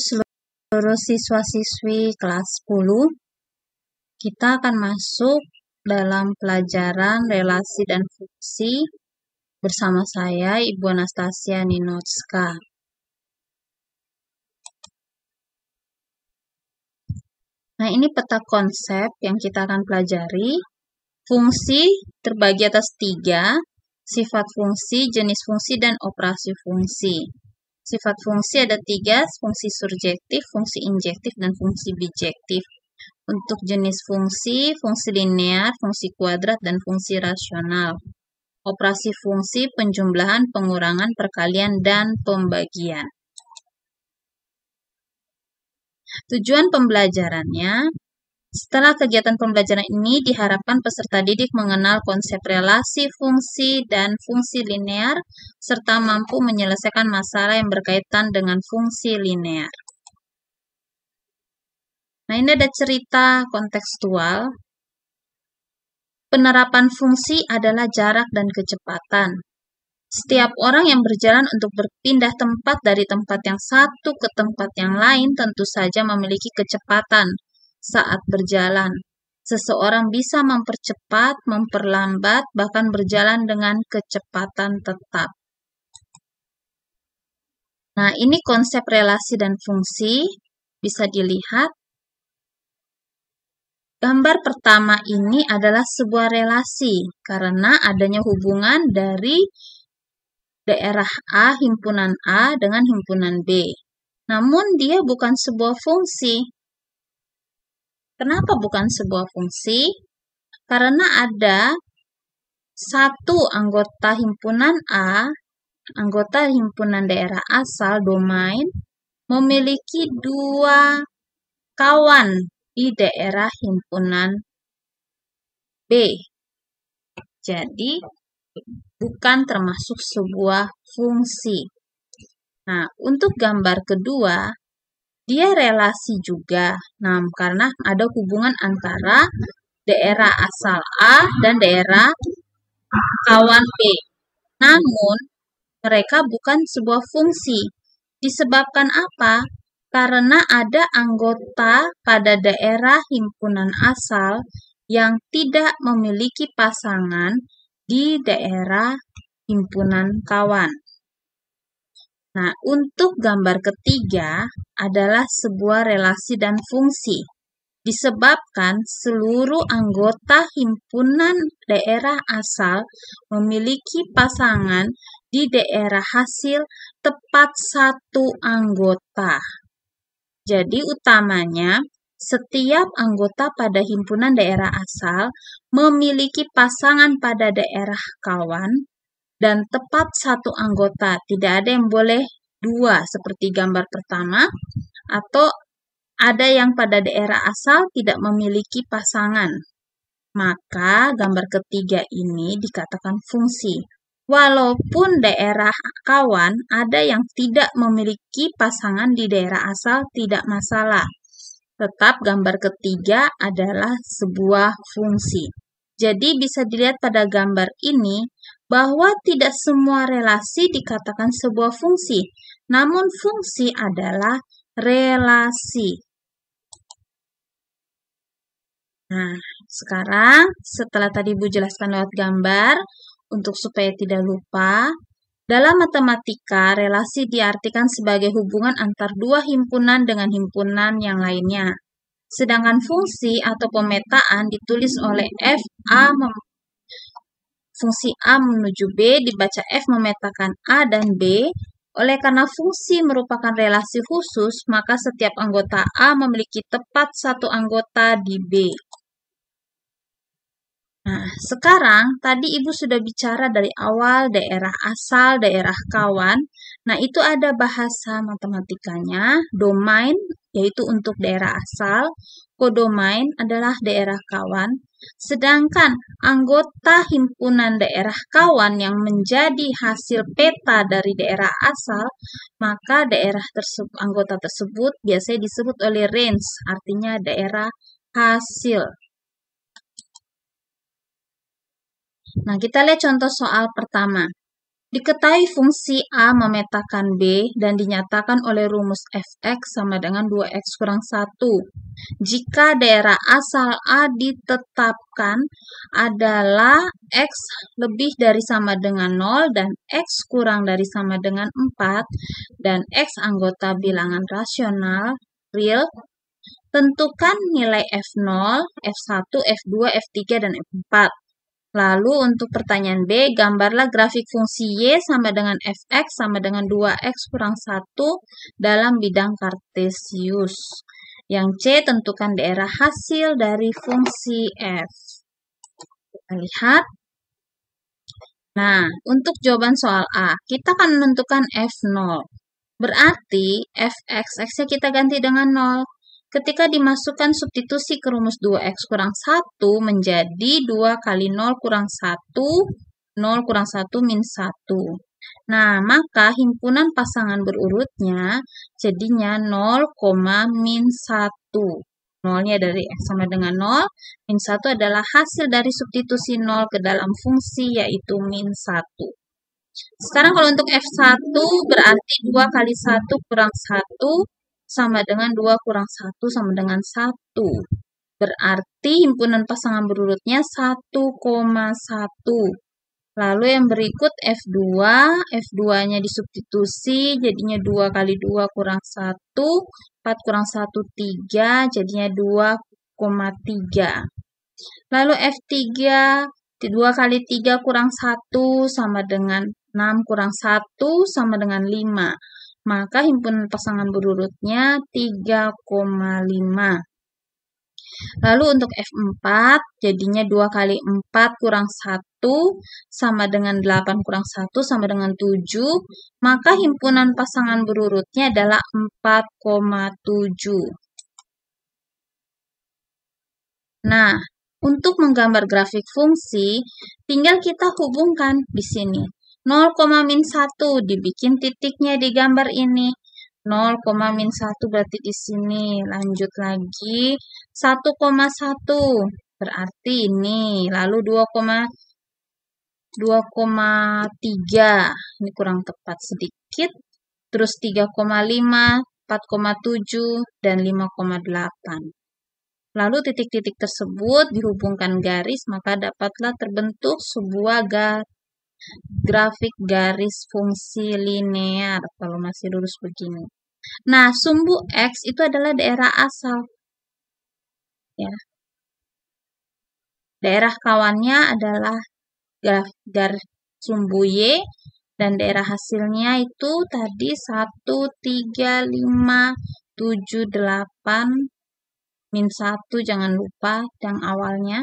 seluruh siswa-siswi kelas 10. Kita akan masuk dalam pelajaran relasi dan fungsi bersama saya, Ibu Anastasia Ninotska. Nah, ini peta konsep yang kita akan pelajari. Fungsi terbagi atas 3, sifat fungsi, jenis fungsi, dan operasi fungsi. Sifat fungsi ada 3, fungsi surjektif, fungsi injektif, dan fungsi bijektif. Untuk jenis fungsi, fungsi linear, fungsi kuadrat, dan fungsi rasional. Operasi fungsi, penjumlahan, pengurangan, perkalian, dan pembagian. Tujuan pembelajarannya, setelah kegiatan pembelajaran ini diharapkan peserta didik mengenal konsep relasi fungsi dan fungsi linear, serta mampu menyelesaikan masalah yang berkaitan dengan fungsi linear. Nah, ini ada cerita kontekstual. Penerapan fungsi adalah jarak dan kecepatan. Setiap orang yang berjalan untuk berpindah tempat dari tempat yang satu ke tempat yang lain tentu saja memiliki kecepatan saat berjalan. Seseorang bisa mempercepat, memperlambat, bahkan berjalan dengan kecepatan tetap. Nah, ini konsep relasi dan fungsi. Bisa dilihat. Gambar pertama ini adalah sebuah relasi karena adanya hubungan dari daerah A, himpunan A dengan himpunan B. Namun dia bukan sebuah fungsi. Kenapa bukan sebuah fungsi? Karena ada satu anggota himpunan A, anggota himpunan daerah asal, domain, memiliki 2 kawan di daerah himpunan B. Jadi, bukan termasuk sebuah fungsi. Nah, untuk gambar kedua, dia relasi juga. Nah, karena ada hubungan antara daerah asal A dan daerah kawan B. Namun, mereka bukan sebuah fungsi. Disebabkan apa? Karena ada anggota pada daerah himpunan asal yang tidak memiliki pasangan di daerah himpunan kawan. Nah, untuk gambar ketiga adalah sebuah relasi dan fungsi. Disebabkan seluruh anggota himpunan daerah asal memiliki pasangan di daerah hasil tepat satu anggota. Jadi utamanya, setiap anggota pada himpunan daerah asal memiliki pasangan pada daerah kawan dan tepat satu anggota. Tidak ada yang boleh 2 seperti gambar pertama, atau ada yang pada daerah asal tidak memiliki pasangan. Maka gambar ketiga ini dikatakan fungsi. Walaupun daerah kawan ada yang tidak memiliki pasangan di daerah asal, tidak masalah. Tetap gambar ketiga adalah sebuah fungsi. Jadi bisa dilihat pada gambar ini bahwa tidak semua relasi dikatakan sebuah fungsi, namun fungsi adalah relasi. Nah, sekarang setelah tadi Bu jelaskan lewat gambar, untuk supaya tidak lupa, dalam matematika relasi diartikan sebagai hubungan antar 2 himpunan dengan himpunan yang lainnya. Sedangkan fungsi atau pemetaan ditulis oleh fungsi A menuju B, dibaca F memetakan A dan B. Oleh karena fungsi merupakan relasi khusus, maka setiap anggota A memiliki tepat satu anggota di B. Nah, sekarang tadi Ibu sudah bicara dari awal daerah asal, daerah kawan. Nah, itu ada bahasa matematikanya, domain, yaitu untuk daerah asal, kodomain adalah daerah kawan. Sedangkan anggota himpunan daerah kawan yang menjadi hasil peta dari daerah asal, maka anggota tersebut biasanya disebut oleh range, artinya daerah hasil. Nah, kita lihat contoh soal pertama. Diketahui fungsi A memetakan B dan dinyatakan oleh rumus fx sama dengan 2x kurang 1. Jika daerah asal A ditetapkan adalah x lebih dari sama dengan 0 dan x kurang dari sama dengan 4 dan x anggota bilangan rasional real, tentukan nilai f0, f1, f2, f3, dan f4. Lalu untuk pertanyaan B, gambarlah grafik fungsi Y sama dengan fx sama dengan 2x kurang 1 dalam bidang kartesius. Yang C, tentukan daerah hasil dari fungsi f. Kita lihat. Nah, untuk jawaban soal A, kita akan menentukan f0. Berarti fx, x-nya kita ganti dengan 0. Ketika dimasukkan substitusi ke rumus 2x kurang 1 menjadi 2 kali 0 kurang 1, 0 kurang 1 min 1. Nah, maka himpunan pasangan berurutnya jadinya 0, min 1. 0-nya dari x sama dengan 0, min 1 adalah hasil dari substitusi 0 ke dalam fungsi yaitu min 1. Sekarang kalau untuk f1 berarti 2 kali 1 kurang 1 sama dengan 2 kurang 1 sama dengan 1. Berarti himpunan pasangan berurutnya 1,1. Lalu yang berikut F2. F2-nya disubstitusi jadinya 2 kali 2 kurang 1. 4 kurang 1, 3. Jadinya 2,3. Lalu F3. 2 kali 3 kurang 1 sama dengan 6 kurang 1 sama dengan 5. Maka himpunan pasangan berurutnya 3,5. Lalu untuk F4, jadinya 2 kali 4 kurang 1 sama dengan 8 kurang 1 sama dengan 7. Maka himpunan pasangan berurutnya adalah 4,7. Nah, untuk menggambar grafik fungsi, tinggal kita hubungkan di sini. 0, min 1 dibikin titiknya di gambar ini. 0, min 1 berarti di sini. Lanjut lagi 1,1 berarti ini. Lalu 2,3 ini kurang tepat sedikit. Terus 3,5, 4,7 dan 5,8. Lalu titik-titik tersebut dihubungkan garis maka dapatlah terbentuk sebuah grafik garis fungsi linear kalau masih lurus begini. Nah, sumbu X itu adalah daerah asal. Ya. Daerah kawannya adalah garis sumbu Y dan daerah hasilnya itu tadi 1, 3, 5, 7, 8, min 1 jangan lupa yang awalnya.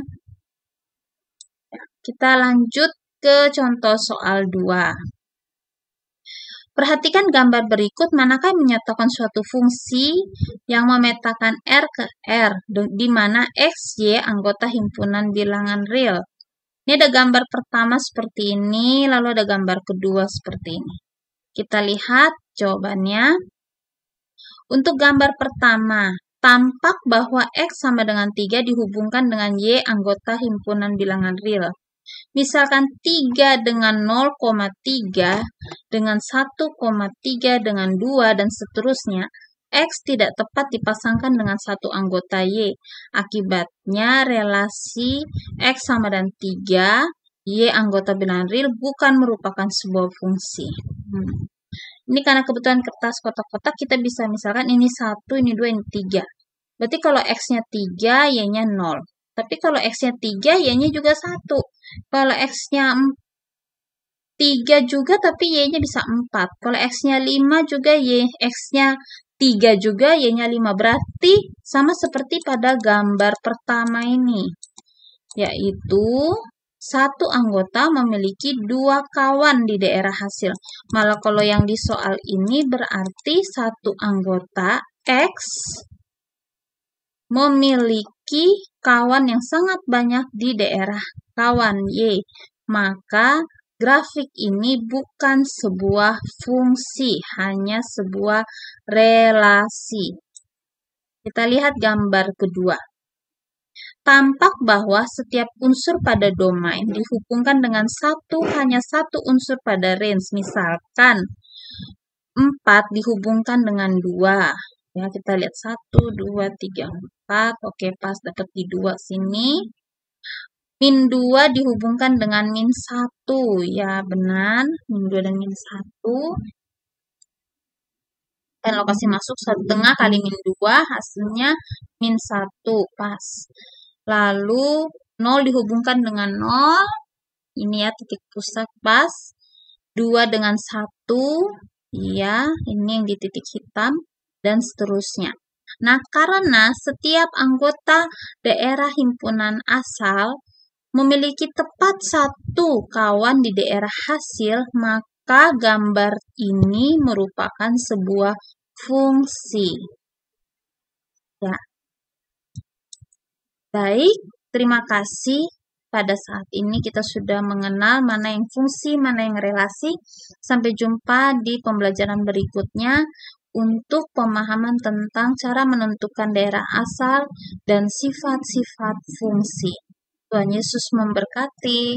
Ya, kita lanjut ke contoh soal 2. Perhatikan gambar berikut, manakah yang menyatakan suatu fungsi yang memetakan R ke R, di mana X, Y anggota himpunan bilangan real. Ini ada gambar pertama seperti ini, lalu ada gambar kedua seperti ini. Kita lihat jawabannya. Untuk gambar pertama, tampak bahwa X sama dengan 3 dihubungkan dengan Y anggota himpunan bilangan real. Misalkan 3 dengan 0,3, dengan 1,3, dengan 2, dan seterusnya, X tidak tepat dipasangkan dengan satu anggota Y. Akibatnya relasi X sama dengan 3, Y anggota bilangan real bukan merupakan sebuah fungsi. Ini karena kebetulan kertas kotak-kotak kita bisa misalkan ini 1, ini 2, ini 3. Berarti kalau X-nya 3, Y-nya 0. Tapi kalau X-nya 3, Y-nya juga 1. Kalau X-nya 3 juga, tapi Y-nya bisa 4. Kalau X-nya 5 juga, X-nya 3 juga, Y-nya 5. Berarti sama seperti pada gambar pertama ini. Yaitu, satu anggota memiliki 2 kawan di daerah hasil. Malah kalau yang di soal ini berarti satu anggota X memiliki kawan yang sangat banyak di daerah kawan Y. Maka grafik ini bukan sebuah fungsi, hanya sebuah relasi. Kita lihat gambar kedua. Tampak bahwa setiap unsur pada domain dihubungkan dengan hanya satu unsur pada range. Misalkan 4 dihubungkan dengan 2. Ya, kita lihat 1, 2, 3, 4. Oke, pas dapat di 2 sini. Min 2 dihubungkan dengan min 1. Ya, benar. Min 2 dan min 1. Dan lokasi masuk 1/2 kali min 2, hasilnya min 1. Pas. Lalu 0 dihubungkan dengan 0. Ini ya, titik pusat pas. 2 dengan 1. Ya, ini yang di titik hitam. Dan seterusnya. Nah, karena setiap anggota daerah himpunan asal memiliki tepat satu kawan di daerah hasil, maka gambar ini merupakan sebuah fungsi. Ya. Baik, terima kasih. Pada saat ini kita sudah mengenal mana yang fungsi, mana yang relasi. Sampai jumpa di pembelajaran berikutnya untuk pemahaman tentang cara menentukan daerah asal dan sifat-sifat fungsi. Tuhan Yesus memberkati.